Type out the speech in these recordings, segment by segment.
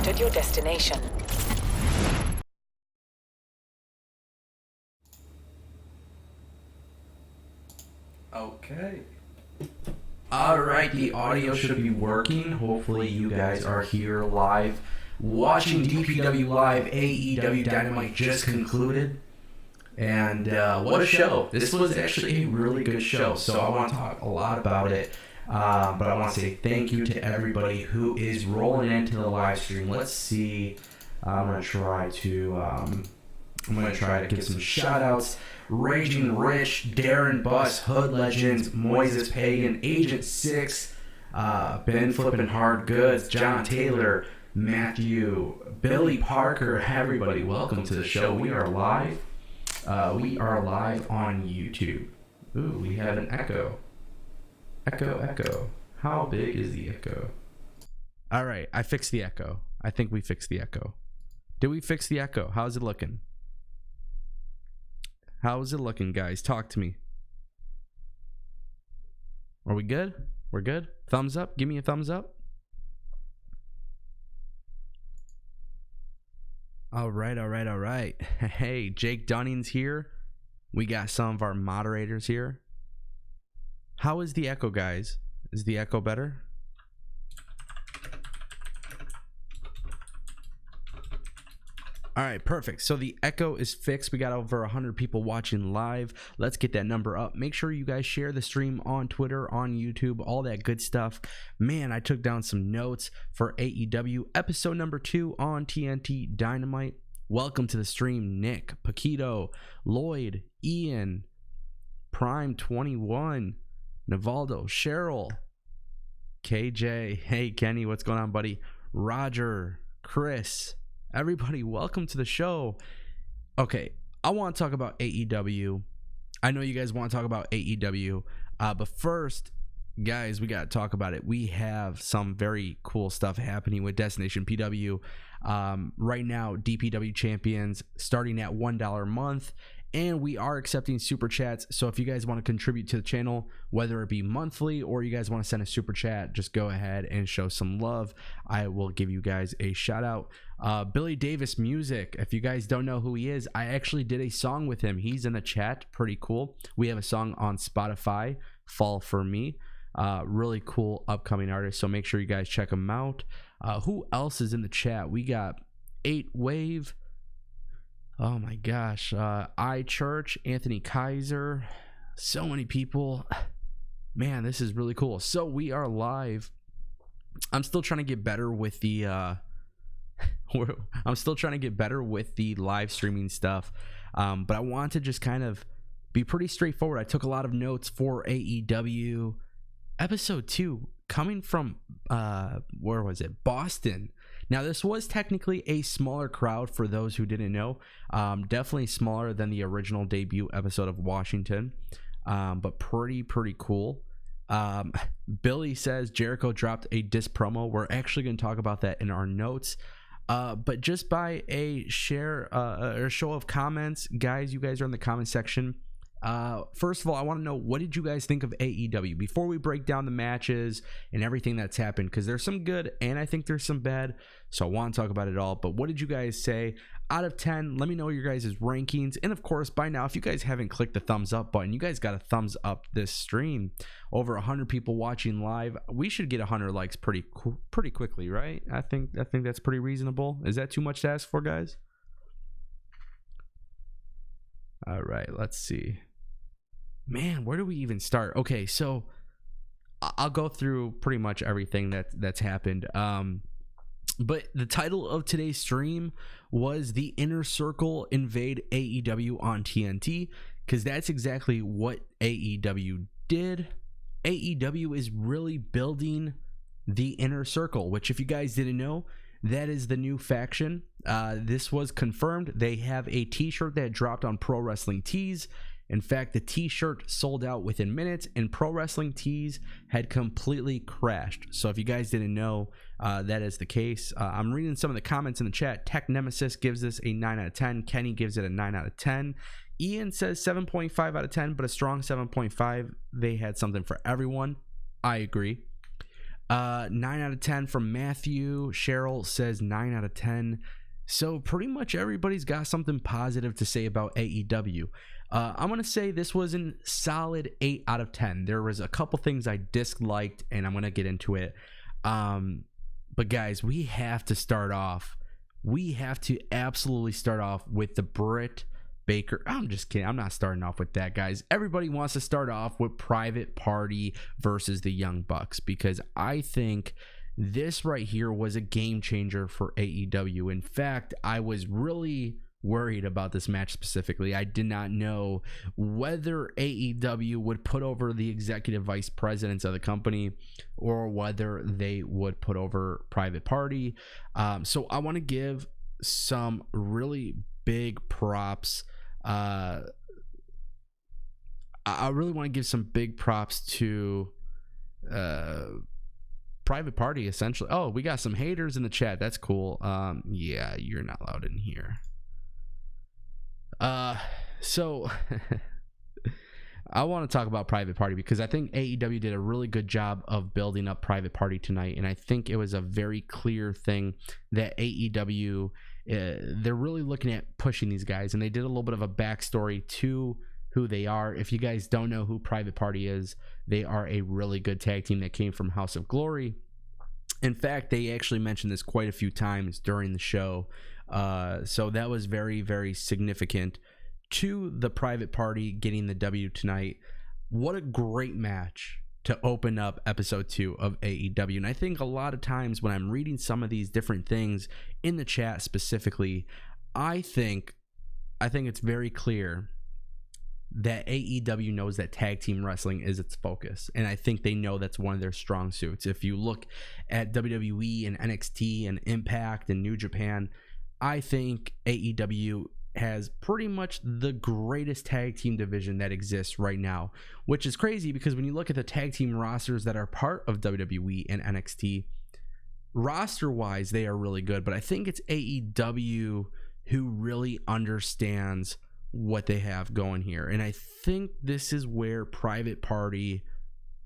entered your destination. Okay. Alright, the audio should be working. Hopefully you guys are here live watching DPW Live. AEW Dynamite just concluded. And what a show. This was actually a really good show, so I want to talk a lot about it. But I want to say thank you to everybody who is rolling into the live stream. Let's see. I'm going to try to give some shout outs. Raging Rich, Darren Buss, Hood Legends, Moises Pagan, Agent 6, Ben Flippin' Hard Goods, John Taylor, Matthew, Billy Parker. Everybody, welcome to the show. We are live. We are live on YouTube. Ooh, we have an echo. Echo. How big is the echo? All right, I fixed the echo. I think we fixed the echo. Did we fix the echo? How's it looking? How's it looking, guys? Talk to me. Are we good? We're good? Thumbs up? Give me a thumbs up. All right. Hey, Jake Dunning's here. We got some of our moderators here. How is the echo, guys? Is the echo better? All right, perfect. So the echo is fixed. We got over 100 people watching live. Let's get that number up. Make sure you guys share the stream on Twitter, on YouTube, all that good stuff. Man, I took down some notes for AEW episode number 2 on TNT Dynamite. Welcome to the stream, Nick, Paquito, Lloyd, Ian, Prime 21, Navaldo, Cheryl, KJ. Hey, Kenny, what's going on, buddy? Roger, Chris. Everybody, welcome to the show. Okay, I want to talk about AEW. I know you guys want to talk about AEW, but first, guys, we got to talk about it. We have some very cool stuff happening with Destination PW. Right now, DPW champions starting at $1 a month, and we are accepting super chats. So if you guys want to contribute to the channel, whether it be monthly or you guys want to send a super chat, just go ahead and show some love. I will give you guys a shout out. Billy Davis Music, if you guys don't know who he is, I actually did a song with him. He's in the chat. Pretty cool. We have a song on Spotify, Fall For Me. Really cool upcoming artist, so make sure you guys check him out. Who else is in the chat? We got 8 Wave. Oh my gosh. iChurch, Anthony Kaiser. So many people. Man, this is really cool. So we are live. I'm still trying to get better with the live streaming stuff. But I want to just kind of be pretty straightforward. I took a lot of notes for AEW episode 2 coming from where was it? Boston. Now, this was technically a smaller crowd for those who didn't know. Definitely smaller than the original debut episode of Washington, but pretty cool. Billy says Jericho dropped a diss promo. We're actually going to talk about that in our notes. But just by a share or show of comments, guys, you guys are in the comment section. First of all, I want to know, what did you guys think of AEW before we break down the matches and everything that's happened? Because there's some good and I think there's some bad, so I want to talk about it all. But what did you guys say out of 10? Let me know your guys' rankings. And of course, by now, if you guys haven't clicked the thumbs up button, you guys got a thumbs up this stream. Over 100 people watching live. We should get 100 likes pretty quickly, right? I think that's pretty reasonable. Is that too much to ask for, guys? All right, let's see. Man, where do we even start? Okay, so I'll go through pretty much everything that's happened. But the title of today's stream was The Inner Circle Invade AEW on TNT, because that's exactly what AEW did. AEW is really building the Inner Circle, which, if you guys didn't know, that is the new faction. This was confirmed. They have a t-shirt that dropped on Pro Wrestling Tees. In fact, the t-shirt sold out within minutes, and Pro Wrestling Tees had completely crashed. So if you guys didn't know, that is the case. I'm reading some of the comments in the chat. Tech Nemesis gives this a 9 out of 10. Kenny gives it a 9 out of 10. Ian says 7.5 out of 10, but a strong 7.5. They had something for everyone. I agree. 9 out of 10 from Matthew. Cheryl says 9 out of 10. So pretty much everybody's got something positive to say about AEW. I'm going to say this was a solid 8 out of 10. There was a couple things I disliked, and I'm going to get into it. But guys, we have to start off. We have to absolutely start off with the Britt Baker. I'm just kidding. I'm not starting off with that, guys. Everybody wants to start off with Private Party versus the Young Bucks, because I think this right here was a game changer for AEW. In fact, I was really worried about this match specifically. I did not know whether AEW would put over the executive vice presidents of the company or whether they would put over Private Party. So I want to give some really big props. I really want to give some big props to Private Party, essentially. Oh, we got some haters in the chat. That's cool. Yeah, you're not allowed in here. So I want to talk about Private Party because I think AEW did a really good job of building up Private Party tonight, and I think it was a very clear thing that AEW they're really looking at pushing these guys, and they did a little bit of a backstory to who they are. If you guys don't know who Private Party is, they are a really good tag team that came from House of Glory. In fact, they actually mentioned this quite a few times during the show. So that was very, very significant to the Private Party getting the W tonight. What a great match to open up episode 2 of AEW. And I think a lot of times when I'm reading some of these different things in the chat specifically, I think it's very clear that AEW knows that tag team wrestling is its focus, and I think they know that's one of their strong suits. If you look at WWE and NXT and Impact and New Japan, I think AEW has pretty much the greatest tag team division that exists right now, which is crazy because when you look at the tag team rosters that are part of WWE and NXT, roster wise they are really good, but I think it's AEW who really understands what they have going here, and I think this is where Private Party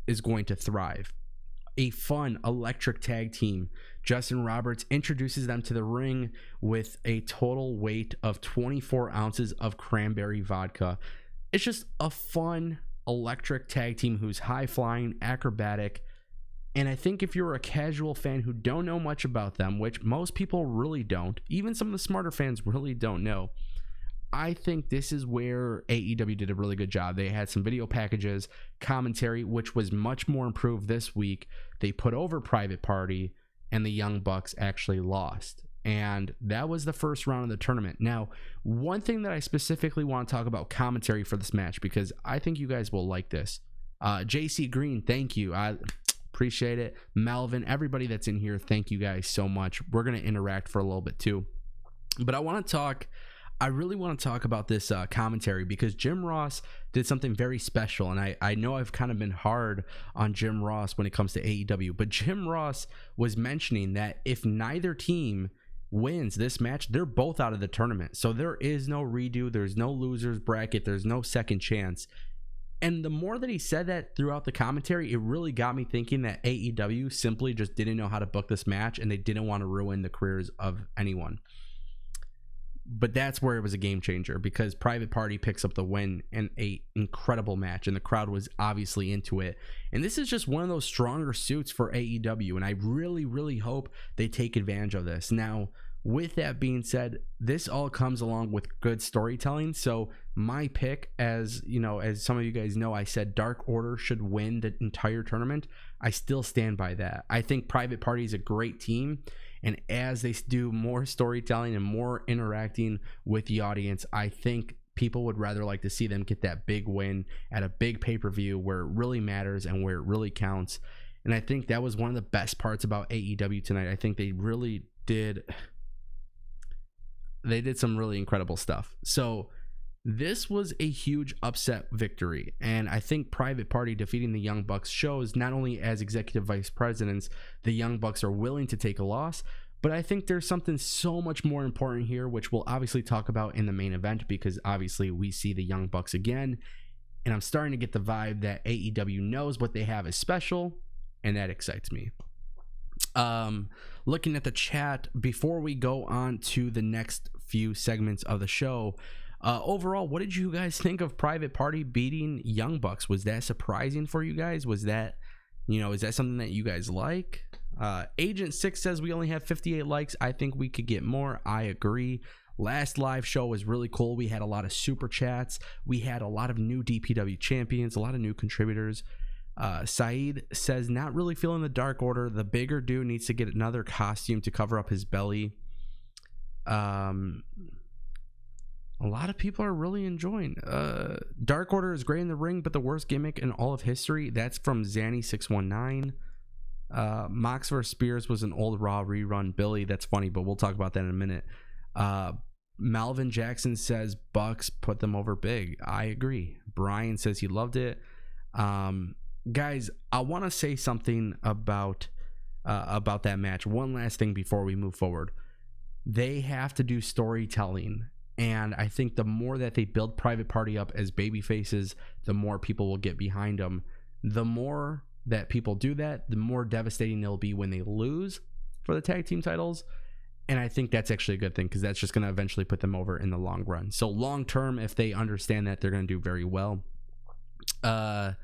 is going to thrive. A fun electric tag team. Justin Roberts introduces them to the ring with a total weight of 24 ounces of cranberry vodka. It's just a fun electric tag team who's high flying, acrobatic, and I think if you're a casual fan who don't know much about them, which most people really don't, even some of the smarter fans really don't know, I think this is where AEW did a really good job. They had some video packages, commentary, which was much more improved this week. They put over Private Party, and the Young Bucks actually lost. And that was the first round of the tournament. Now, one thing that I specifically want to talk about commentary for this match, because I think you guys will like this. JC Green, thank you. I appreciate it. Melvin, everybody that's in here, thank you guys so much. We're going to interact for a little bit too. But I really want to talk about this commentary because Jim Ross did something very special, and I know I've kind of been hard on Jim Ross when it comes to AEW, but Jim Ross was mentioning that if neither team wins this match, they're both out of the tournament. So there is no redo, there's no losers bracket, there's no second chance. And the more that he said that throughout the commentary, it really got me thinking that AEW simply just didn't know how to book this match, and they didn't want to ruin the careers of anyone. But that's where it was a game changer, because Private Party picks up the win in an incredible match, and the crowd was obviously into it. And this is just one of those stronger suits for AEW, and I really, really hope they take advantage of this. Now, with that being said, this all comes along with good storytelling. So my pick, as you know, as some of you guys know, I said Dark Order should win the entire tournament. I still stand by that. I think Private Party is a great team, and as they do more storytelling and more interacting with the audience, I think people would rather like to see them get that big win at a big pay-per-view where it really matters and where it really counts. And I think that was one of the best parts about AEW tonight. I think they really did some really incredible stuff. So this was a huge upset victory, and I think Private Party defeating the Young Bucks shows not only as executive vice presidents the Young Bucks are willing to take a loss, but I think there's something so much more important here, which we'll obviously talk about in the main event, because obviously we see the Young Bucks again, and I'm starting to get the vibe that AEW knows what they have is special, and that excites me. Looking at the chat before we go on to the next few segments of the show, overall, what did you guys think of Private Party beating Young Bucks? Was that surprising for you guys? Was that, is that something that you guys like? Agent 6 says we only have 58 likes. I think we could get more. I agree. Last live show was really cool. We had a lot of super chats. We had a lot of new DPW champions, a lot of new contributors. Saeed says, not really feeling the Dark Order. The bigger dude needs to get another costume to cover up his belly. A lot of people are really enjoying. Dark Order is great in the ring, but the worst gimmick in all of history. That's from Zanny619. Mox vs. Spears was an old Raw rerun. Billy, that's funny, but we'll talk about that in a minute. Malvin Jackson says Bucks put them over big. I agree. Brian says he loved it. Guys, I want to say something about that match. One last thing before we move forward. They have to do storytelling, and I think the more that they build Private Party up as baby faces, the more people will get behind them. The more that people do that, the more devastating it'll be when they lose for the tag team titles. And I think that's actually a good thing, because that's just going to eventually put them over in the long run. So long term, if they understand that, they're going to do very well. A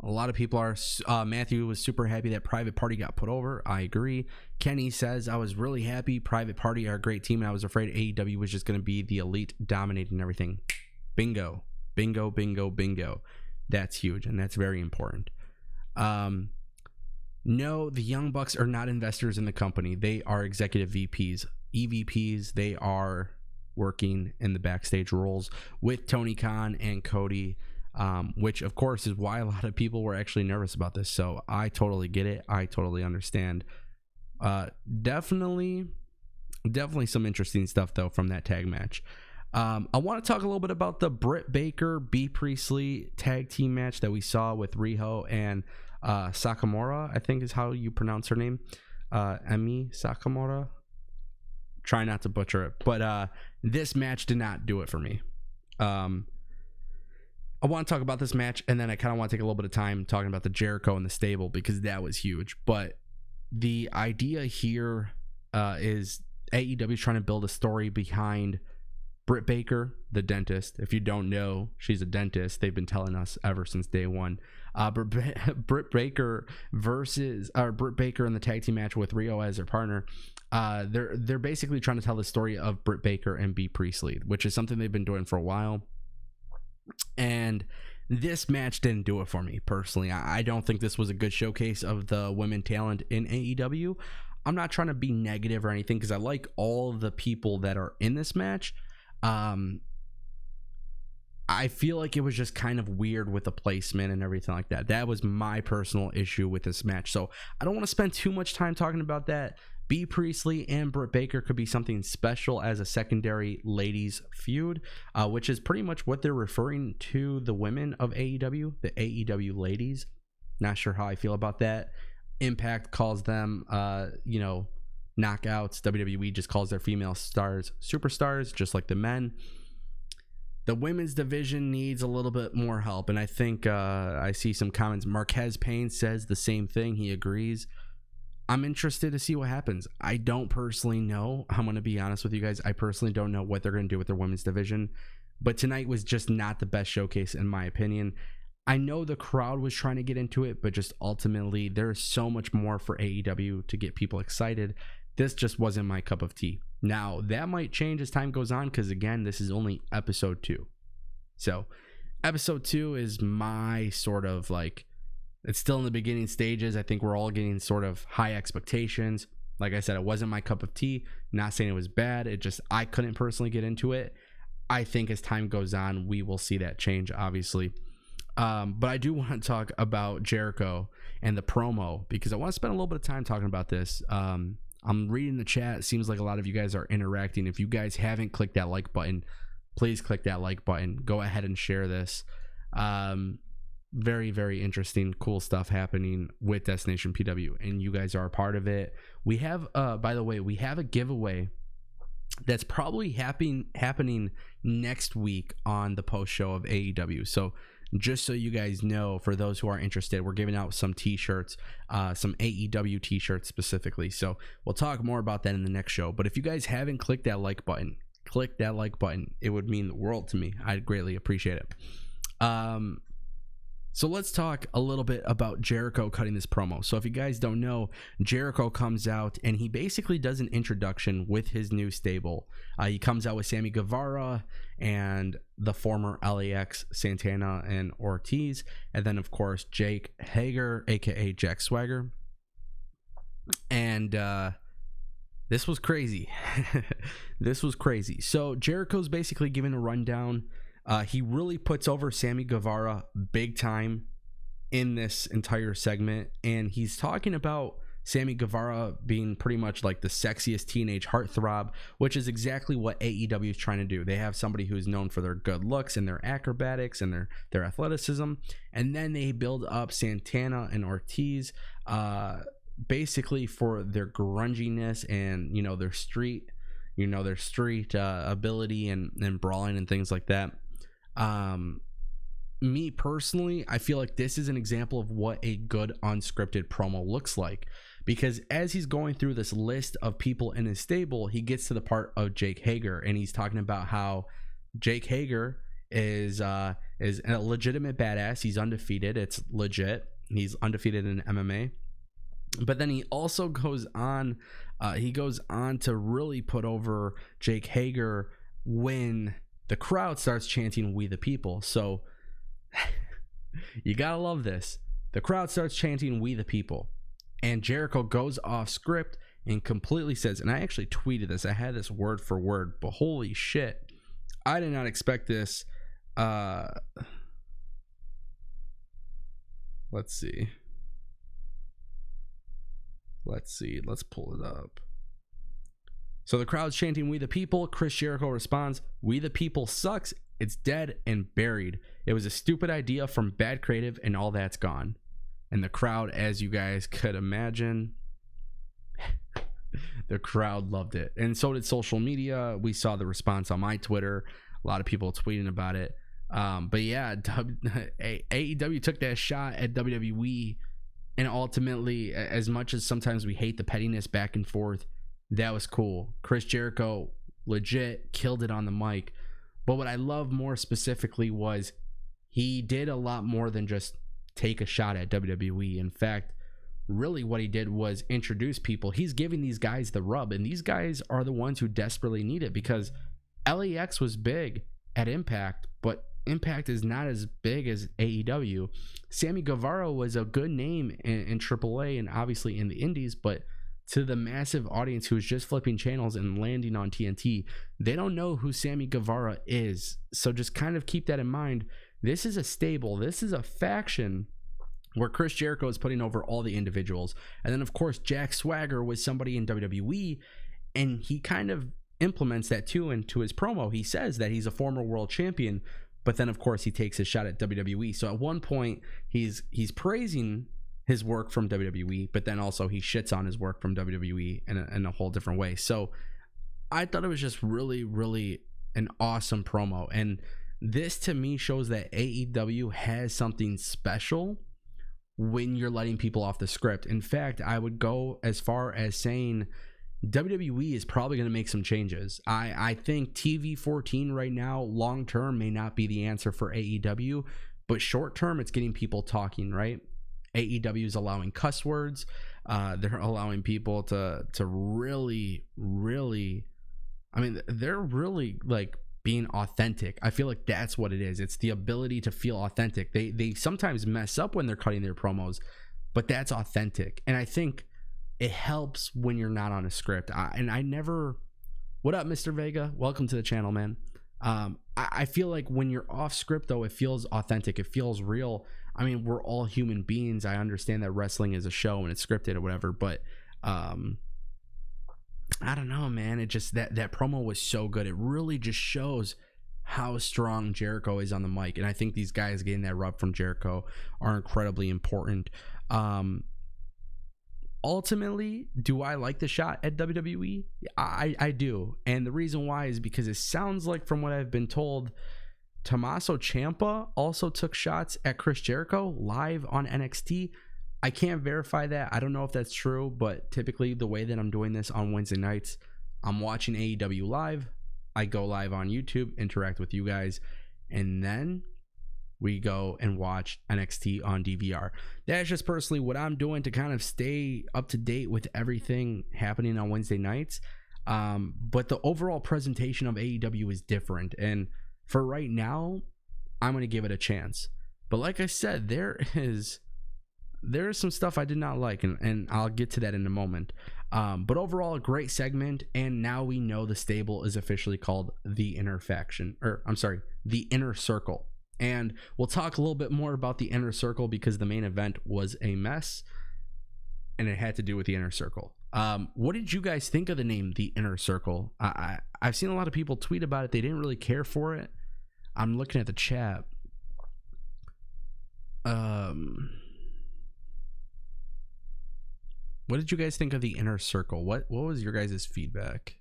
lot of people are. Matthew was super happy that Private Party got put over. I agree. Kenny says, I was really happy. Private Party are a great team, and I was afraid AEW was just going to be the elite dominating everything. Bingo. Bingo, bingo, bingo. That's huge, and that's very important. No, the Young Bucks are not investors in the company. They are executive VPs. EVPs, they are working in the backstage roles with Tony Khan and Cody. Which of course is why a lot of people were actually nervous about this. So I totally get it. I totally understand. Definitely some interesting stuff though from that tag match. I want to talk a little bit about the Britt Baker, B Priestley tag team match that we saw with Riho and Sakamura, I think is how you pronounce her name. Emi Sakamura. Try not to butcher it, but this match did not do it for me. I want to talk about this match, and then I kind of want to take a little bit of time talking about the Jericho and the stable, because that was huge. But the idea here is AEW is trying to build a story behind Britt Baker, the dentist. If you don't know, she's a dentist. They've been telling us ever since day one. Britt Baker Britt Baker in the tag team match with Rio as her partner. They're basically trying to tell the story of Britt Baker and B Priestley, which is something they've been doing for a while. And this match didn't do it for me personally. I don't think this was a good showcase of the women talent in AEW. I'm not trying to be negative or anything, because I like all the people that are in this match. I feel like it was just kind of weird with the placement and everything like that. That was my personal issue with this match. So I don't want to spend too much time talking about that. B Priestley and Britt Baker could be something special as a secondary ladies feud, which is pretty much what they're referring to the women of AEW, the AEW ladies. Not sure how I feel about that. Impact calls them, knockouts. WWE just calls their female stars superstars, just like the men. The women's division needs a little bit more help, and I think I see some comments. Marquez Payne says the same thing. He agrees. I'm interested to see what happens. I don't personally know. I'm going to be honest with you guys. I personally don't know what they're going to do with their women's division. But tonight was just not the best showcase, in my opinion. I know the crowd was trying to get into it, but just ultimately, there's so much more for AEW to get people excited. This just wasn't my cup of tea. Now, that might change as time goes on, because again, this is only episode 2. So, episode 2 is my sort of like, it's still in the beginning stages. I think we're all getting sort of high expectations. Like I said, it wasn't my cup of tea. Not saying it was bad. It just, I couldn't personally get into it. I think as time goes on, we will see that change, obviously. But I do want to talk about Jericho and the promo, because I want to spend a little bit of time talking about this. I'm reading the chat. It seems like a lot of you guys are interacting. If you guys haven't clicked that like button, please click that like button. Go ahead and share this. Very, very interesting, cool stuff happening with Destination PW, and you guys are a part of it. We have, by the way, we have a giveaway that's probably happening next week on the post show of AEW. So just so you guys know, for those who are interested, we're giving out some t-shirts, some AEW t-shirts specifically. So we'll talk more about that in the next show. But if you guys haven't clicked that like button, click that like button. It would mean the world to me. I'd greatly appreciate it. So let's talk a little bit about Jericho cutting this promo. So if you guys don't know, Jericho comes out and he basically does an introduction with his new stable. He comes out with Sammy Guevara and the former LAX, Santana and Ortiz. And then, of course, Jake Hager, a.k.a. Jack Swagger. And this was crazy. This was crazy. So Jericho's basically giving a rundown. He really puts over Sammy Guevara big time in this entire segment, and he's talking about Sammy Guevara being pretty much like the sexiest teenage heartthrob, which is exactly what AEW is trying to do. They have somebody who's known for their good looks and their acrobatics and their athleticism, and then they build up Santana and Ortiz basically for their grunginess and their street ability and brawling and things like that. Me personally, I feel like this is an example of what a good unscripted promo looks like, because as he's going through this list of people in his stable, he gets to the part of Jake Hager, and he's talking about how Jake Hager is a legitimate badass. He's undefeated. It's legit. He's undefeated in MMA. But then he also goes on to really put over Jake Hager when the crowd starts chanting "We the People." So you gotta love this. The crowd starts chanting "We the People," and Jericho goes off script and completely says, and I actually tweeted this, I had this word for word, but holy shit, I did not expect this. Let's see, let's pull it up. So the crowd's chanting "We the People." Chris Jericho responds, "We the People sucks. It's dead and buried. It was a stupid idea from bad creative and all that's gone." And the crowd, as you guys could imagine, the crowd loved it. And so did social media. We saw the response on my Twitter. A lot of people tweeting about it. But yeah, AEW took that shot at WWE. And ultimately, as much as sometimes we hate the pettiness back and forth, that was cool. Chris Jericho legit killed it on the mic. But what I love more specifically was he did a lot more than just take a shot at WWE. In fact, really what he did was introduce people. He's giving these guys the rub, and these guys are the ones who desperately need it, because LAX was big at Impact, but Impact is not as big as AEW. Sammy Guevara was a good name in AAA and obviously in the indies, but to the massive audience who is just flipping channels and landing on TNT, they don't know who Sammy Guevara is. So just kind of keep that in mind. This is a stable. This is a faction where Chris Jericho is putting over all the individuals. And then, of course, Jack Swagger was somebody in WWE, and he kind of implements that too into his promo. He says that he's a former world champion, but then, of course, he takes his shot at WWE. So at one point, he's praising his work from WWE, but then also he shits on his work from WWE in a whole different way. So I thought it was just really, really an awesome promo. And this to me shows that AEW has something special when you're letting people off the script. In fact, I would go as far as saying WWE is probably going to make some changes. I think TV 14 right now, long term, may not be the answer for AEW, but short term, it's getting people talking, right? AEW is allowing cuss words. They're allowing people to really, I mean, they're really like being authentic. I feel like that's what it is. It's the ability to feel authentic. They sometimes mess up when they're cutting their promos, but that's authentic. And I think it helps when you're not on a script. What up, Mr. Vega? Welcome to the channel, man. I feel like when you're off script, though, it feels authentic. It feels real. I mean, we're all human beings. I understand that wrestling is a show and it's scripted or whatever, but I don't know, man. It just that promo was so good. It really just shows how strong Jericho is on the mic, and I think these guys getting that rub from Jericho are incredibly important. Ultimately, do I like the shot at WWE? I do, and the reason why is because it sounds like, from what I've been told, Tommaso Ciampa also took shots at Chris Jericho live on NXT. I can't verify that. I don't know if that's true, but typically the way that I'm doing this on Wednesday nights, I'm watching AEW live. I go live on YouTube, interact with you guys, and then we go and watch NXT on DVR. That's just personally what I'm doing to kind of stay up to date with everything happening on Wednesday nights. But the overall presentation of AEW is different, and for right now, I'm going to give it a chance. But like I said, there is some stuff I did not like, and I'll get to that in a moment. But overall, a great segment, and now we know the stable is officially called the Inner Faction, or I'm sorry, the Inner Circle. And we'll talk a little bit more about the Inner Circle because the main event was a mess, and it had to do with the Inner Circle. What did you guys think of the name the Inner Circle? I've seen a lot of people tweet about it. They didn't really care for it. I'm looking at the chat. What did you guys think of the Inner Circle? What was your guys' feedback?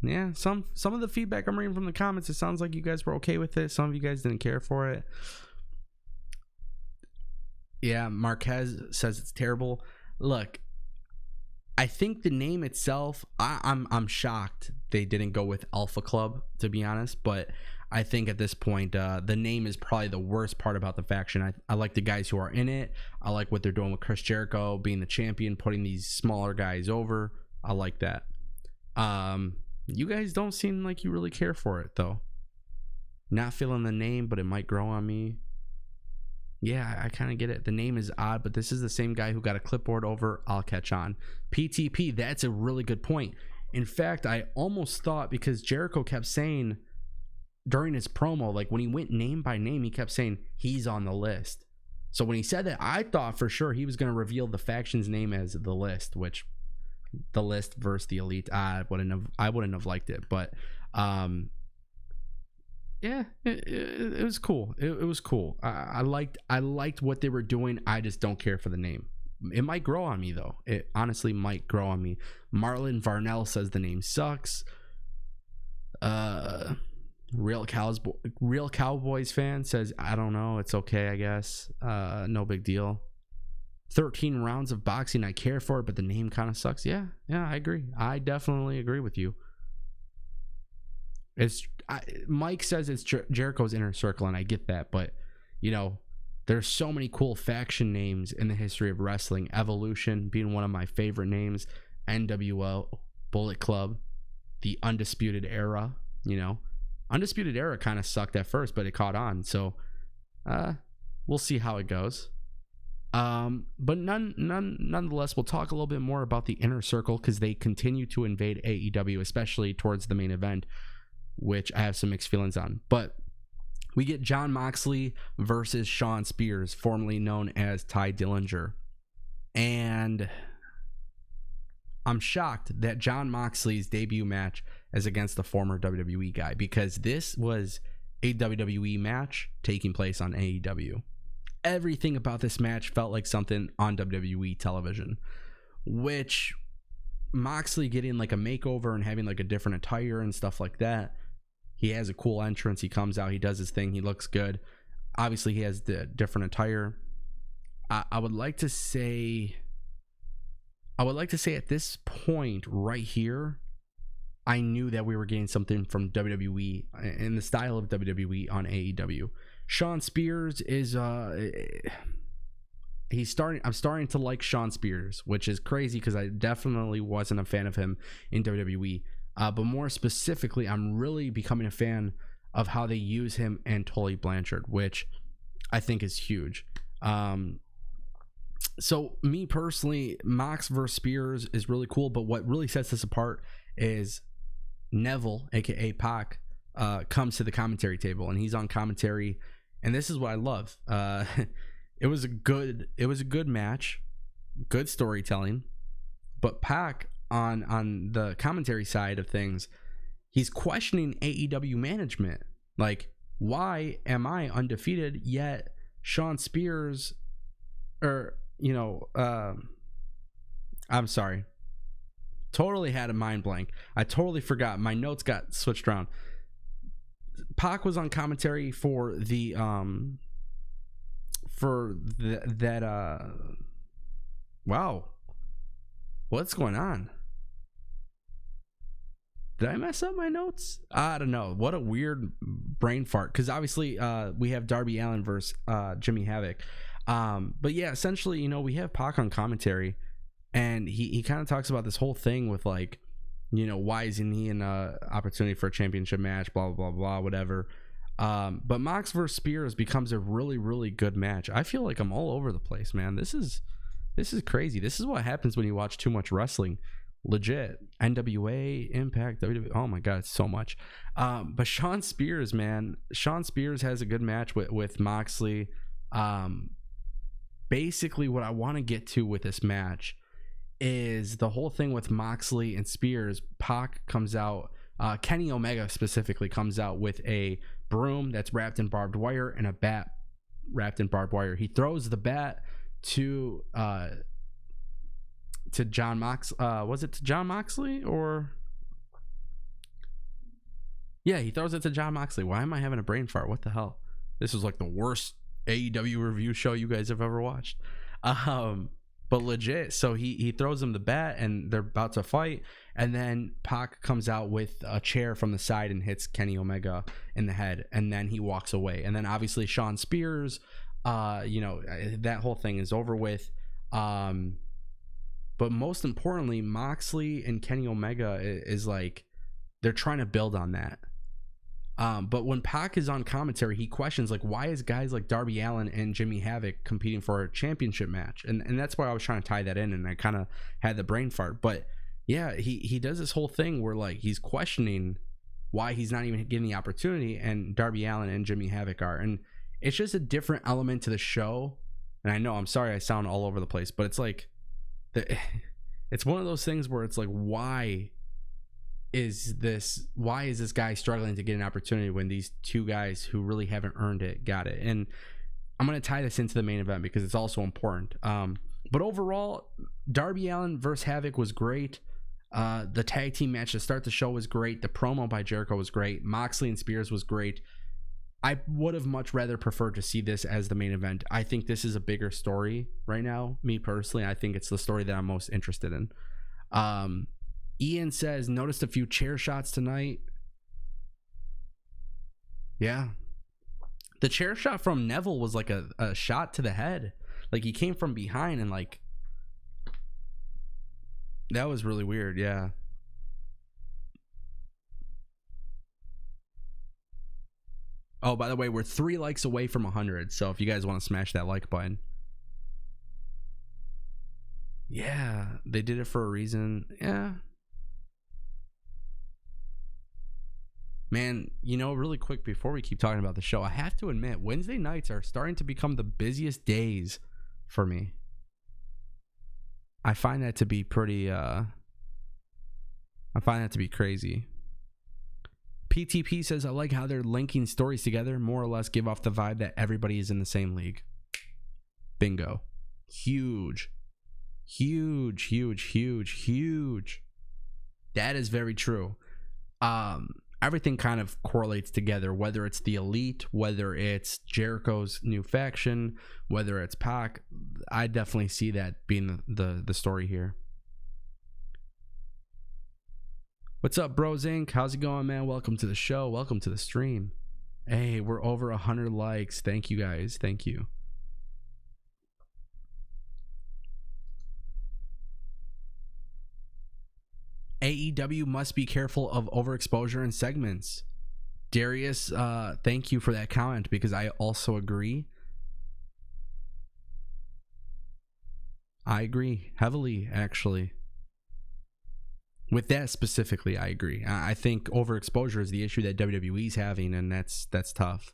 Yeah, some of the feedback I'm reading from the comments, it sounds like you guys were okay with it. Some of you guys didn't care for it. Yeah, Marquez says it's terrible. Look, I think the name itself, I'm shocked they didn't go with Alpha Club, to be honest, but I think at this point, the name is probably the worst part about the faction. I like the guys who are in it. I like what they're doing with Chris Jericho being the champion, putting these smaller guys over. I like that. You guys don't seem like you really care for it, though. Not feeling the name, but it might grow on me. Yeah, I kind of get it. The name is odd, but this is the same guy who got a clipboard over. I'll catch on. PTP, that's a really good point. In fact, I almost thought, because Jericho kept saying during his promo, like when he went name by name, he kept saying he's on the list. So when he said that, I thought for sure he was going to reveal the faction's name as the list, which the list versus the elite, I wouldn't have liked it, but yeah, it was cool. It was cool. I liked what they were doing. I just don't care for the name. It might grow on me, though. It honestly might grow on me. Marlon Varnell says the name sucks. Real Cowboys fan says, I don't know, it's okay, I guess. No big deal. 13 rounds of boxing, I care for it, but the name kind of sucks. Yeah, I agree. I definitely agree with you. Mike says it's Jericho's Inner Circle, and I get that, but you know, there's so many cool faction names in the history of wrestling. Evolution being one of my favorite names. NWO, Bullet Club, the Undisputed Era. You know, Undisputed Era kind of sucked at first, but it caught on. So we'll see how it goes. But nonetheless, we'll talk a little bit more about the Inner Circle because they continue to invade AEW, especially towards the main event, which I have some mixed feelings on. But we get Jon Moxley versus Shawn Spears, formerly known as Ty Dillinger. And I'm shocked that Jon Moxley's debut match is against the former WWE guy, because this was a WWE match taking place on AEW. Everything about this match felt like something on WWE television, which Moxley getting like a makeover and having like a different attire and stuff like that. He has a cool entrance. He comes out, he does his thing, he looks good. Obviously, he has the different attire. I would like to say at this point right here, I knew that we were getting something from WWE in the style of WWE on AEW. Shawn Spears is I'm starting to like Shawn Spears, which is crazy because I definitely wasn't a fan of him in WWE. But more specifically, I'm really becoming a fan of how they use him and Tully Blanchard, which I think is huge. So me personally, Mox versus Spears is really cool, but what really sets this apart is Neville, aka Pac, comes to the commentary table, and he's on commentary, and this is what I love. It was a good match, good storytelling, but Pac on the commentary side of things, he's questioning AEW management. Like, why am I undefeated yet Sean Spears, or I'm sorry, totally had a mind blank. I totally forgot. My notes got switched around. Pac was on commentary for wow, what's going on? Did I mess up my notes? I don't know. What a weird brain fart. Because obviously we have Darby Allin versus Jimmy Havoc. But yeah, essentially, we have Pac on commentary, and he kind of talks about this whole thing with like, why isn't he in a opportunity for a championship match, blah, blah, blah, blah, whatever. But Mox versus Spears becomes a really, really good match. I feel like I'm all over the place, man. This is crazy. This is what happens when you watch too much wrestling. Legit. NWA, Impact, WWE. Oh my god, it's so much. But Sean Spears, man, Sean Spears has a good match with Moxley. Basically what I want to get to with this match is the whole thing with Moxley and Spears. Pac comes out, Kenny Omega specifically comes out with a broom that's wrapped in barbed wire and a bat wrapped in barbed wire. He throws the bat to John Mox, was it to John Moxley, or yeah, he throws it to John Moxley. Why am I having a brain fart? What the hell? This is like the worst AEW review show you guys have ever watched. But legit, so he throws him the bat and they're about to fight, and then Pac comes out with a chair from the side and hits Kenny Omega in the head, and then he walks away. And then obviously Sean Spears, that whole thing is over with. But most importantly, Moxley and Kenny Omega is like, they're trying to build on that. But when Pac is on commentary, he questions like, why is guys like Darby Allin and Jimmy Havoc competing for a championship match? And that's why I was trying to tie that in, and I kind of had the brain fart. But yeah, he does this whole thing where like he's questioning why he's not even getting the opportunity, and Darby Allin and Jimmy Havoc are. And it's just a different element to the show. And I know, I'm sorry I sound all over the place, but it's like, it's one of those things where it's like, why is this guy struggling to get an opportunity when these two guys who really haven't earned it got it? And I'm going to tie this into the main event because it's also important. But overall, Darby Allin versus Havoc was great. The tag team match to start the show was great. The promo by Jericho was great. Moxley and Spears was great. I would have much rather preferred to see this as the main event. I think this is a bigger story right now. Me personally, I think it's the story that I'm most interested in. Ian says, noticed a few chair shots tonight. Yeah. The chair shot from Neville was like a shot to the head. Like he came from behind and like, that was really weird. Yeah. Oh, by the way, we're 3 likes away from 100. So if you guys want to smash that like button. Yeah, they did it for a reason. Yeah. Man, really quick before we keep talking about the show, I have to admit, Wednesday nights are starting to become the busiest days for me. I find that to be pretty, I find that to be crazy. PTP says, I like how they're linking stories together, more or less give off the vibe that everybody is in the same league. Bingo. Huge. Huge, huge, huge, huge. That is very true. Everything kind of correlates together, whether it's the Elite, whether it's Jericho's new faction, whether it's Pac. I definitely see that being the story here. What's up, Bros Inc? How's it going, man? Welcome to the show. Welcome to the stream. Hey, we're over 100 likes. Thank you, guys. Thank you. AEW must be careful of overexposure in segments. Darius, thank you for that comment because I also agree. I agree heavily, actually. With that specifically, I agree. I think overexposure is the issue that WWE's having, and that's tough.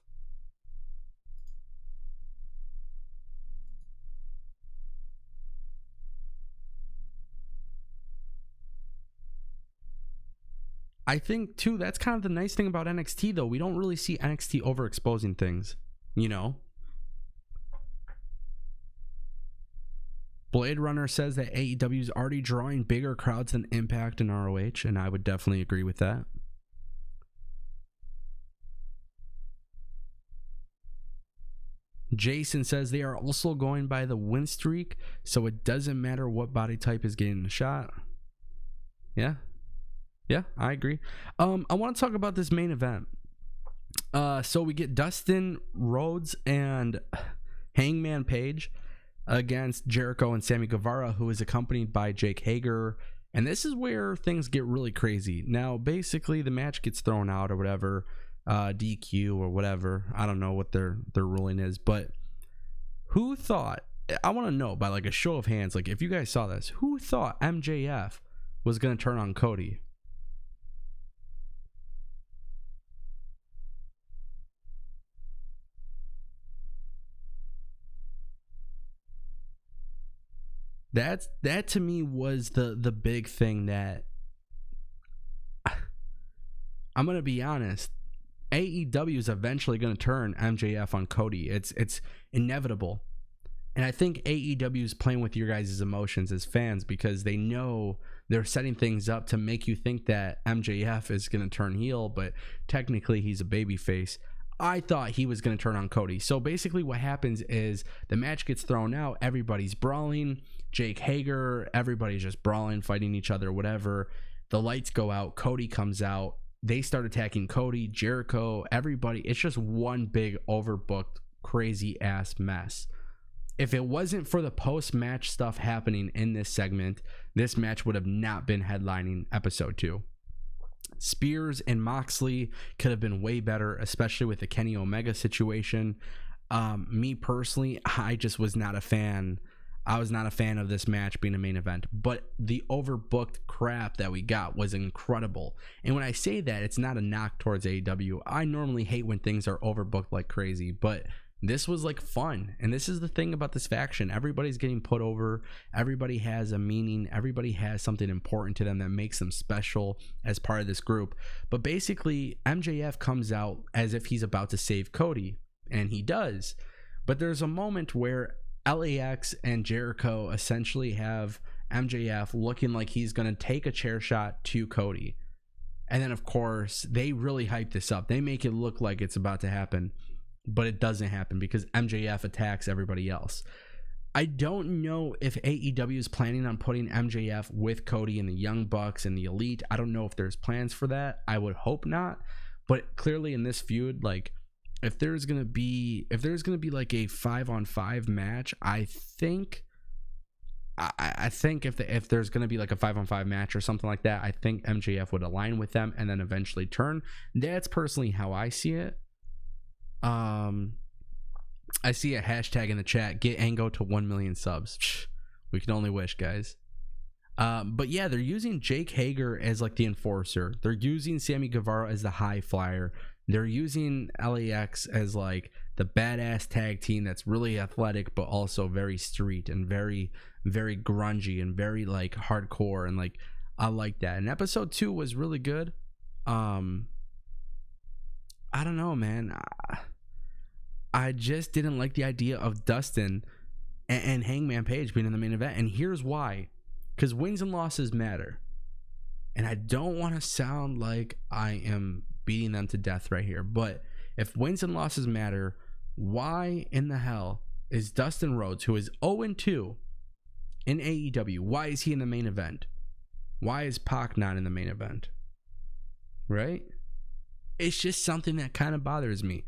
I think too that's kind of the nice thing about NXT though. We don't really see NXT overexposing things, you know. Blade Runner says that AEW is already drawing bigger crowds than Impact and ROH, and I would definitely agree with that. Jason says they are also going by the win streak, so it doesn't matter what body type is getting the shot. Yeah, I agree. I want to talk about this main event. So we get Dustin Rhodes and Hangman Page against Jericho and Sammy Guevara, who is accompanied by Jake Hager. And this is where things get really crazy. Now, basically, the match gets thrown out or whatever, DQ or whatever. I don't know what their ruling is, but who thought? I want to know by like a show of hands, like if you guys saw this, who thought MJF was going to turn on Cody? That to me was the big thing that I'm gonna be honest. AEW is eventually gonna turn MJF on Cody. It's inevitable, and I think AEW is playing with your guys' emotions as fans because they know they're setting things up to make you think that MJF is gonna turn heel, but technically he's a babyface. I thought he was going to turn on Cody. So basically what happens is the match gets thrown out. Everybody's brawling. Jake Hager, everybody's just brawling, fighting each other, whatever. The lights go out. Cody comes out. They start attacking Cody, Jericho, everybody. It's just one big overbooked, crazy ass mess. If it wasn't for the post-match stuff happening in this segment, this match would have not been headlining episode 2. Spears and Moxley could have been way better, especially with the Kenny Omega situation. Me personally, I just was not a fan. I was not a fan of this match being a main event, but the overbooked crap that we got was incredible. And when I say that, it's not a knock towards AEW. I normally hate when things are overbooked like crazy, but this was like fun. And this is the thing about this faction. Everybody's getting put over. Everybody has a meaning. Everybody has something important to them that makes them special as part of this group. But basically, MJF comes out as if he's about to save Cody, and he does. But there's a moment where LAX and Jericho essentially have MJF looking like he's going to take a chair shot to Cody. And then, of course, they really hype this up. They make it look like it's about to happen. But it doesn't happen because MJF attacks everybody else. I don't know if AEW is planning on putting MJF with Cody and the Young Bucks and the Elite. I don't know if there's plans for that. I would hope not. But clearly in this feud, like if there's gonna be like a 5-on-5 match, I think if there's gonna be like a 5-on-5 match or something like that, I think MJF would align with them and then eventually turn. That's personally how I see it. I see a hashtag in the chat, get Ango to 1 million subs. We can only wish, guys. But yeah, they're using Jake Hager as like the enforcer. They're using Sammy Guevara as the high flyer. They're using LAX as like the badass tag team that's really athletic but also very street and very, very grungy and very like hardcore, and like I like that. And episode 2 was really good. I don't know, man. I just didn't like the idea of Dustin and Hangman Page being in the main event. And here's why. Because wins and losses matter. And I don't want to sound like I am beating them to death right here. But if wins and losses matter, why in the hell is Dustin Rhodes, who is 0-2 in AEW, why is he in the main event? Why is Pac not in the main event? Right? It's just something that kind of bothers me.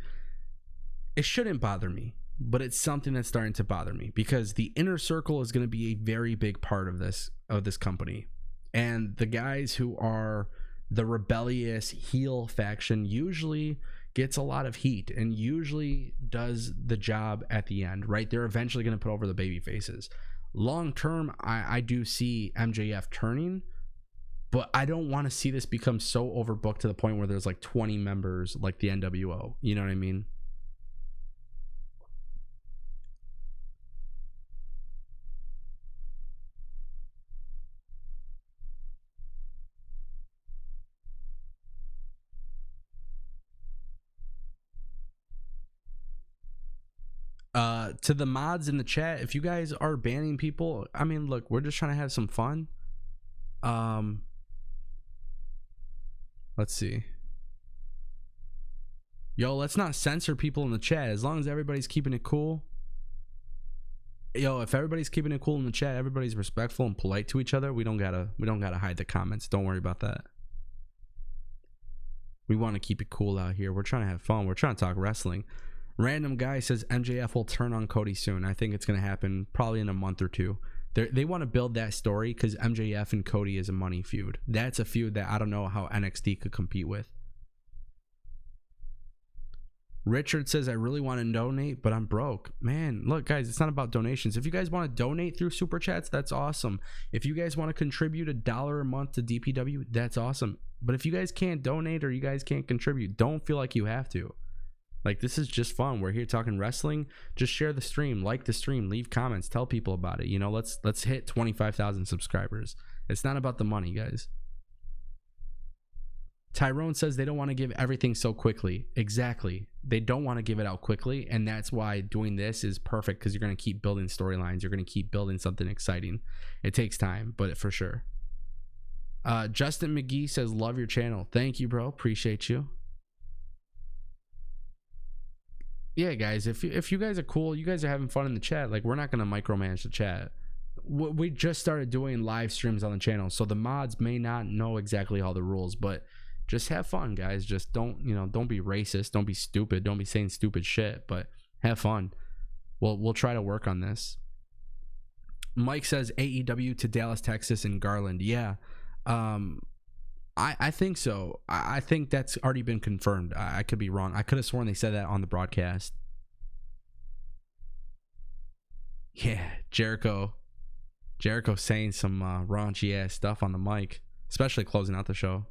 It shouldn't bother me, but it's something that's starting to bother me because the inner circle is going to be a very big part of this company. And the guys who are the rebellious heel faction usually gets a lot of heat and usually does the job at the end, right? They're eventually going to put over the baby faces. Long term, I do see MJF turning, but I don't want to see this become so overbooked to the point where there's like 20 members like the NWO. You know what I mean? to the mods in the chat, if you guys are banning people, I mean, look, we're just trying to have some fun. Let's see. Yo, let's not censor people in the chat as long as everybody's keeping it cool. Yo, if everybody's keeping it cool in the chat, everybody's respectful and polite to each other, we don't gotta hide the comments. Don't worry about that. We want to keep it cool out here. We're trying to have fun. We're trying to talk wrestling. Random guy says MJF will turn on Cody soon. I think it's going to happen probably in a month or two. They want to build that story because MJF and Cody is a money feud. That's a feud that I don't know how NXT could compete with. Richard says, I really want to donate, but I'm broke. Man, look, guys, it's not about donations. If you guys want to donate through Super Chats, that's awesome. If you guys want to contribute $1 a month to DPW, that's awesome. But if you guys can't donate or you guys can't contribute, don't feel like you have to. Like, this is just fun. We're here talking wrestling. Just share the stream, like the stream, leave comments, tell people about it. You know, let's hit 25,000 subscribers. It's not about the money, guys. Tyrone says they don't want to give everything so quickly. Exactly. They don't want to give it out quickly, and that's why doing this is perfect, because you're going to keep building storylines. You're going to keep building something exciting. It takes time, but for sure. Justin McGee says, love your channel. Thank you, bro. Appreciate you. Yeah, guys, if you guys are cool, you guys are having fun in the chat, like, we're not going to micromanage the chat. We just started doing live streams on the channel, so the mods may not know exactly all the rules, but just have fun, guys. Just don't be racist, don't be stupid, don't be saying stupid shit, but have fun. We'll try to work on this. Mike says AEW to Dallas, Texas, and Garland. Yeah, I think so. I think that's already been confirmed. I could be wrong. I could have sworn they said that on the broadcast. Yeah, Jericho saying some raunchy ass stuff on the mic, especially closing out the show.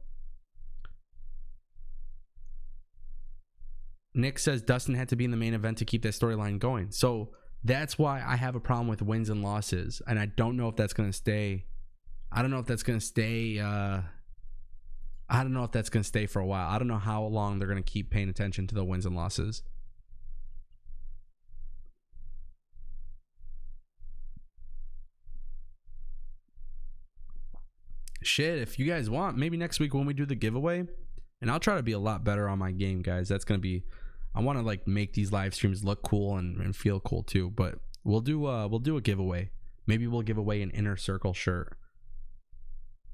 Nick says Dustin had to be in the main event to keep that storyline going. So that's why I have a problem with wins and losses. And I don't know if that's going to stay. I don't know if that's going to stay. I don't know if that's going to stay for a while. I don't know how long they're going to keep paying attention to the wins and losses. Shit, if you guys want, maybe next week when we do the giveaway, and I'll try to be a lot better on my game, guys. That's going to be, I want to like make these live streams look cool and feel cool too. But we'll do a giveaway. Maybe we'll give away an Inner Circle shirt.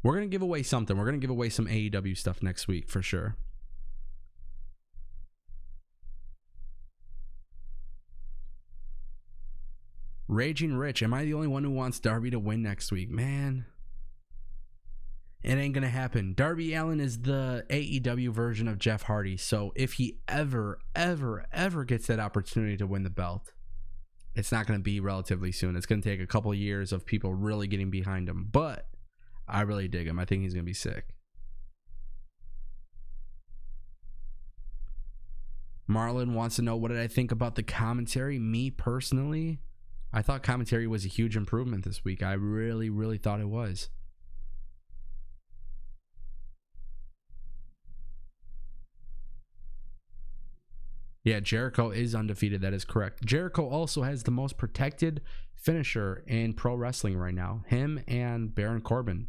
We're going to give away something. We're going to give away some AEW stuff next week for sure. Raging Rich, am I the only one who wants Darby to win next week? Man, it ain't going to happen. Darby Allin is the AEW version of Jeff Hardy. So if he ever gets that opportunity to win the belt, it's not going to be relatively soon. It's going to take a couple years of people really getting behind him. But I really dig him. I think he's going to be sick. Marlon wants to know, what did I think about the commentary? Me personally, I thought commentary was a huge improvement this week. I really thought it was. Yeah, Jericho is undefeated. That is correct. Jericho also has the most protected finisher in pro wrestling right now. Him and Baron Corbin.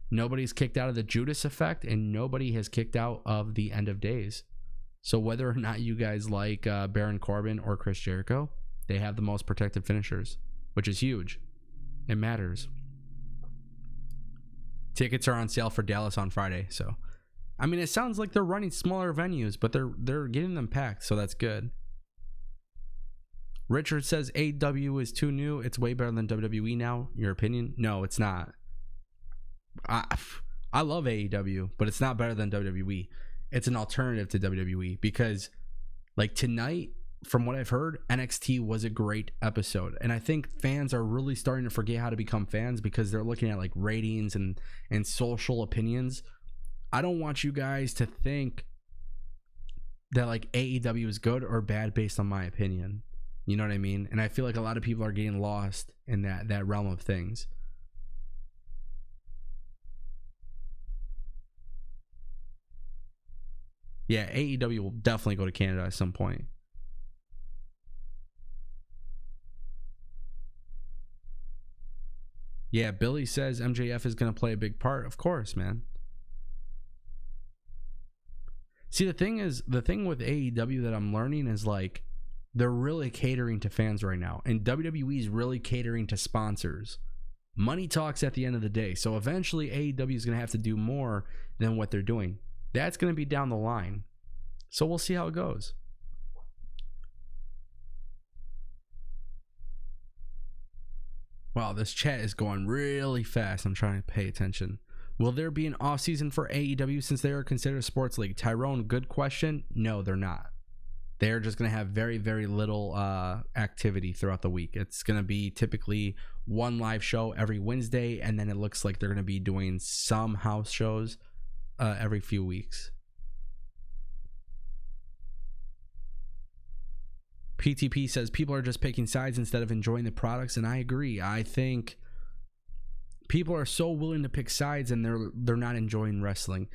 Nobody's kicked out of the Judas effect, and nobody has kicked out of the End of Days. So whether or not you guys like Baron Corbin or Chris Jericho, they have the most protected finishers, which is huge. It matters. Tickets are on sale for Dallas on Friday, so I mean, it sounds like they're running smaller venues, but they're getting them packed, so that's good. Richard says AEW is too new. It's way better than WWE now. Your opinion? No, it's not. I love AEW, but it's not better than WWE. It's an alternative to WWE because, like, tonight, from what I've heard, NXT was a great episode, and I think fans are really starting to forget how to become fans because they're looking at like ratings and social opinions. I don't want you guys to think that like AEW is good or bad based on my opinion. You know what I mean? And I feel like a lot of people are getting lost in that realm of things. Yeah, AEW will definitely go to Canada at some point. Yeah, Billy says MJF is going to play a big part. Of course, man. See, the thing with AEW that I'm learning is like they're really catering to fans right now, and WWE is really catering to sponsors. Money talks at the end of the day, so eventually AEW is going to have to do more than what they're doing. That's going to be down the line, so we'll see how it goes. Wow, this chat is going really fast. I'm trying to pay attention. Will there be an off season for AEW since they are considered a sports league? Tyrone, good question. No, they're not. They're just going to have very, very little activity throughout the week. It's going to be typically one live show every Wednesday, and then it looks like they're going to be doing some house shows every few weeks. PTP says people are just picking sides instead of enjoying the products, and I agree. I think people are so willing to pick sides and they're not enjoying wrestling.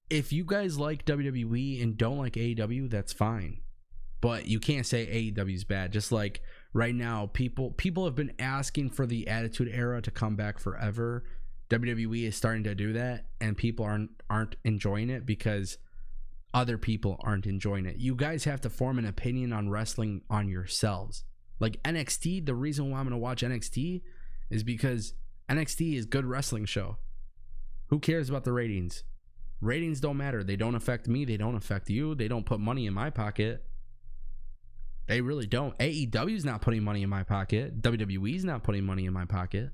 If you guys like WWE and don't like AEW, that's fine. But you can't say AEW is bad. Just like right now, people have been asking for the Attitude Era to come back forever. WWE is starting to do that, and people aren't enjoying it because other people aren't enjoying it. You guys have to form an opinion on wrestling on yourselves. Like NXT, the reason why I'm going to watch NXT is because NXT is a good wrestling show. Who cares about the ratings? Ratings don't matter. They don't affect me. They don't affect you. They don't put money in my pocket. They really don't. AEW's not putting money in my pocket. WWE's not putting money in my pocket.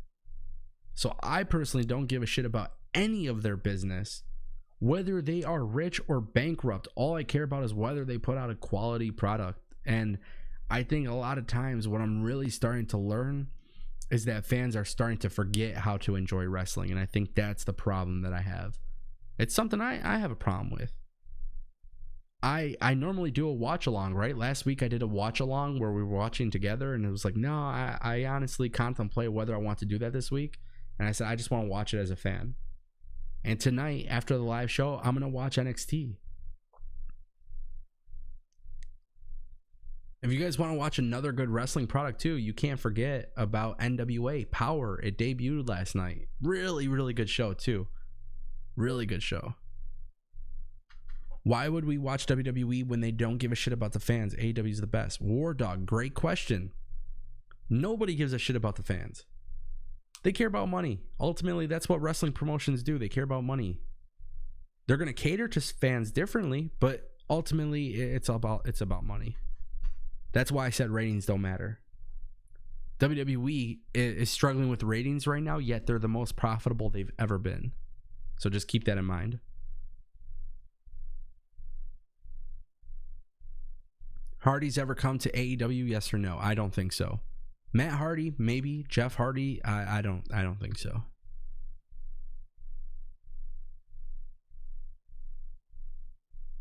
So I personally don't give a shit about any of their business. Whether they are rich or bankrupt, all I care about is whether they put out a quality product. And I think a lot of times what I'm really starting to learn is that fans are starting to forget how to enjoy wrestling. And I think that's the problem that I have. It's something I have a problem with. I normally do a watch along, right? Last week I did a watch along where we were watching together, and it was like, no, I honestly contemplate whether I want to do that this week. And I said, I just want to watch it as a fan. And tonight, after the live show, I'm going to watch NXT. If you guys want to watch another good wrestling product too, you can't forget about NWA Power. It debuted last night. Really, really good show too. Really good show. Why would we watch WWE when they don't give a shit about the fans? AEW is the best. War Dog, great question. Nobody gives a shit about the fans. They care about money. Ultimately, that's what wrestling promotions do. They care about money. They're going to cater to fans differently, but ultimately, it's about money. That's why I said ratings don't matter. WWE is struggling with ratings right now, yet they're the most profitable they've ever been. So just keep that in mind. Hardy's ever come to AEW? Yes or no? I don't think so. Matt Hardy, maybe. Jeff Hardy, I don't think so.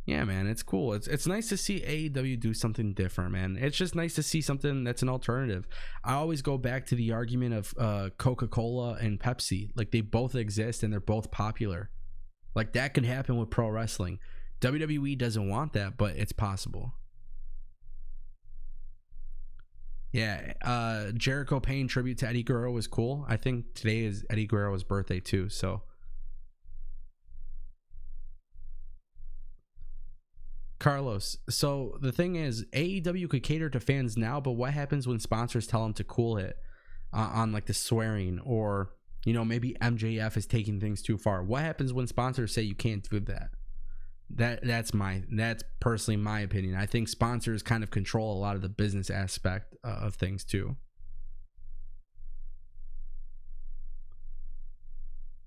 Yeah, man, it's cool. It's nice to see AEW do something different, man. It's just nice to see something that's an alternative. I always go back to the argument of Coca-Cola and Pepsi. Like, they both exist and they're both popular. Like, that could happen with pro wrestling. WWE doesn't want that, but it's possible. Yeah, Jericho paying tribute to Eddie Guerrero was cool. I think today is Eddie Guerrero's birthday too, so. Carlos, so the thing is, AEW could cater to fans now, but what happens when sponsors tell them to cool it on like the swearing, or, you know, maybe MJF is taking things too far? What happens when sponsors say you can't do that? That's personally my opinion. I think sponsors kind of control a lot of the business aspect of things too.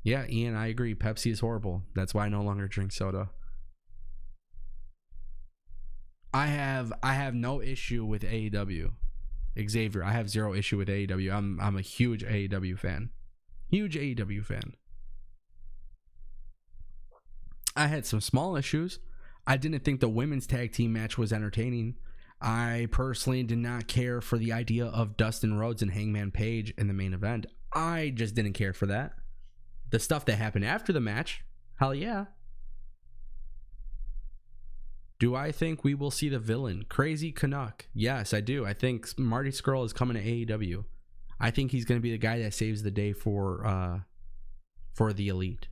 Yeah, Ian, I agree. Pepsi is horrible. That's why I no longer drink soda. I have no issue with AEW. Xavier, I have zero issue with AEW. I'm a huge AEW fan. Huge AEW fan. I had some small issues. I didn't think the women's tag team match was entertaining. I personally did not care for the idea of Dustin Rhodes and Hangman Page in the main event. I just didn't care for that. The stuff that happened after the match, hell yeah. Do I think we will see the villain? Crazy Canuck. Yes, I do. I think Marty Scurll is coming to AEW. I think he's going to be the guy that saves the day for the Elite.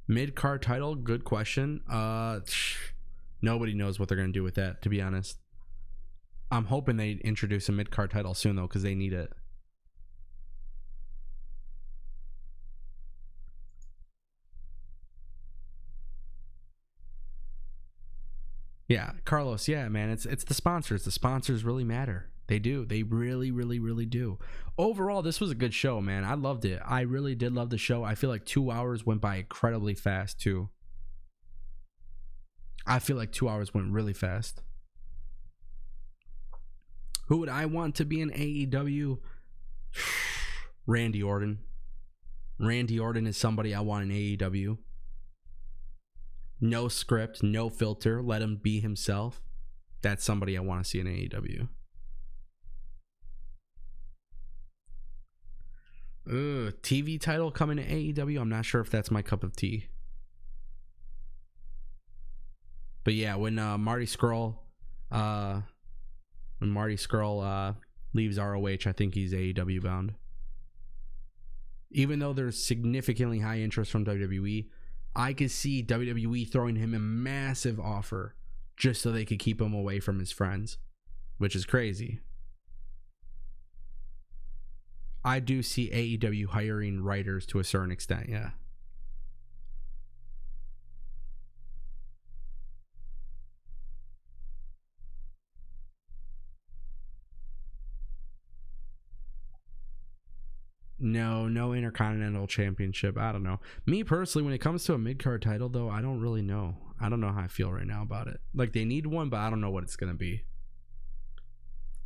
Mid-card title, good question. Nobody knows what they're going to do with that, to be honest. I'm hoping they introduce a mid-card title soon, though, because they need it. Yeah, Carlos, yeah, man, it's the sponsors. The sponsors really matter. They do. They really, really, really do. Overall, this was a good show, man. I loved it. I really did love the show. I feel like 2 hours went by incredibly fast, too. I feel like 2 hours went really fast. Who would I want to be in AEW? Randy Orton. Randy Orton is somebody I want in AEW. No script, no filter. Let him be himself. That's somebody I want to see in AEW. TV title coming to AEW. I'm not sure if that's my cup of tea. But yeah, when Marty Scurll leaves ROH, I think he's AEW bound. Even though there's significantly high interest from WWE, I could see WWE throwing him a massive offer just so they could keep him away from his friends, which is crazy. I do see AEW hiring writers to a certain extent, yeah. No Intercontinental Championship. I don't know. Me personally, when it comes to a mid-card title, though, I don't really know. I don't know how I feel right now about it. Like, they need one, but I don't know what it's going to be.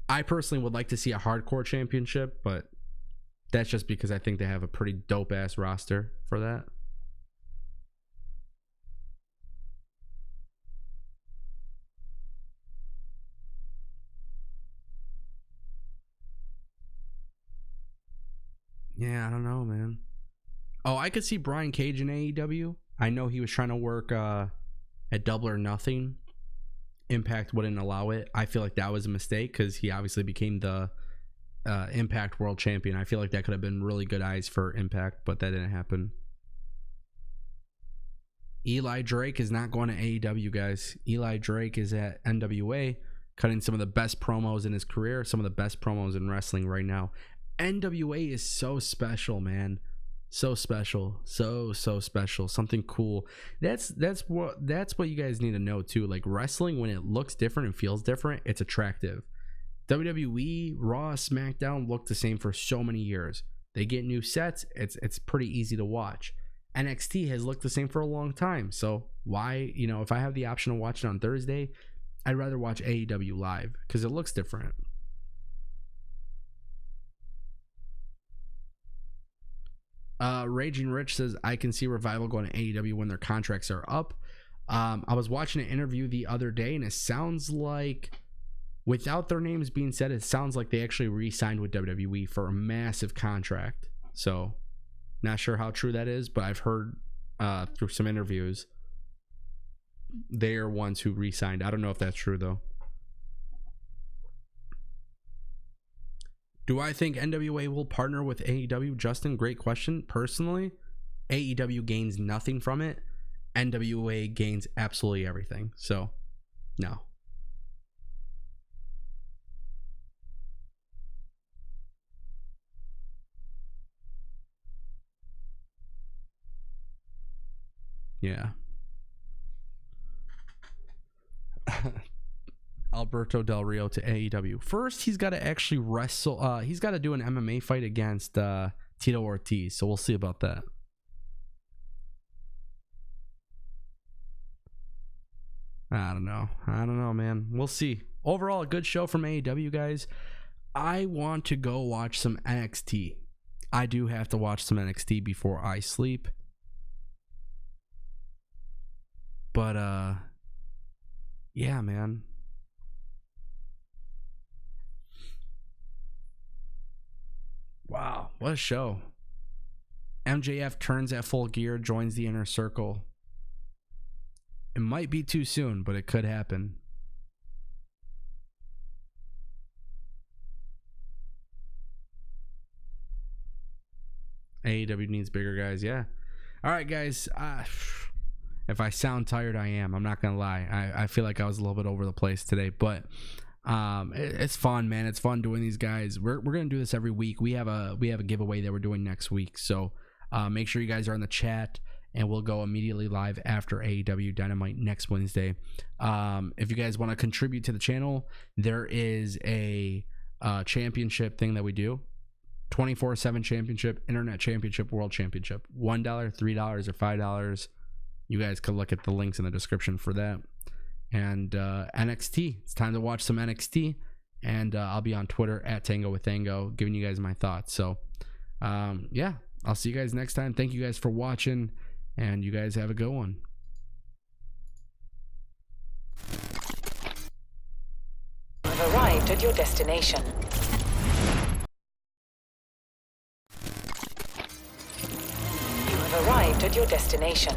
I personally would like to see a hardcore championship, but that's just because I think they have a pretty dope-ass roster for that. Yeah, I don't know, man. Oh, I could see Brian Cage in AEW. I know he was trying to work at Double or Nothing. Impact wouldn't allow it. I feel like that was a mistake because he obviously became the Impact World Champion. I feel like that could have been really good eyes for Impact, but that didn't happen. Eli Drake is not going to AEW, guys. Eli Drake is at NWA, cutting some of the best promos in his career, some of the best promos in wrestling right now. NWA is so special, man. So special. So special. Something cool. That's what you guys need to know too. Like, wrestling, when it looks different and feels different, it's attractive. WWE, Raw, SmackDown look the same for so many years. They get new sets, it's pretty easy to watch. NXT has looked the same for a long time. So why, if I have the option to watch it on Thursday, I'd rather watch AEW live because it looks different. Raging Rich says, I can see Revival going to AEW when their contracts are up. I was watching an interview the other day, and it sounds like, without their names being said, it sounds like they actually re-signed with WWE for a massive contract. So, not sure how true that is, but I've heard through some interviews they are ones who re-signed. I don't know if that's true, though. Do I think NWA will partner with AEW? Justin, great question. Personally, AEW gains nothing from it. NWA gains absolutely everything. So, no. Yeah. Alberto Del Rio to AEW. First, he's got to actually wrestle. He's got to do an MMA fight against Tito Ortiz. So we'll see about that. I don't know, man. We'll see. Overall, a good show from AEW, guys. I want to go watch some NXT. I do have to watch some NXT before I sleep. But, yeah, man. Wow, what a show. MJF turns at Full Gear, joins the Inner Circle. It might be too soon, but it could happen. AEW needs bigger guys. Yeah. All right, guys. If I sound tired, I am. I'm not gonna lie. I feel like I was a little bit over the place today, but it's fun, man. It's fun doing these guys. We're gonna do this every week. We have a giveaway that we're doing next week, so make sure you guys are in the chat, and we'll go immediately live after AEW Dynamite next Wednesday. If you guys want to contribute to the channel, there is a championship thing that we do. 24/7 championship, internet championship, world championship. $1, $3, or $5. You guys could look at the links in the description for that. And NXT, it's time to watch some NXT, and I'll be on Twitter at Tango with Tango, giving you guys my thoughts. So yeah, I'll see you guys next time. Thank you guys for watching, and you guys have a good one. You have arrived at your destination. You have arrived at your destination.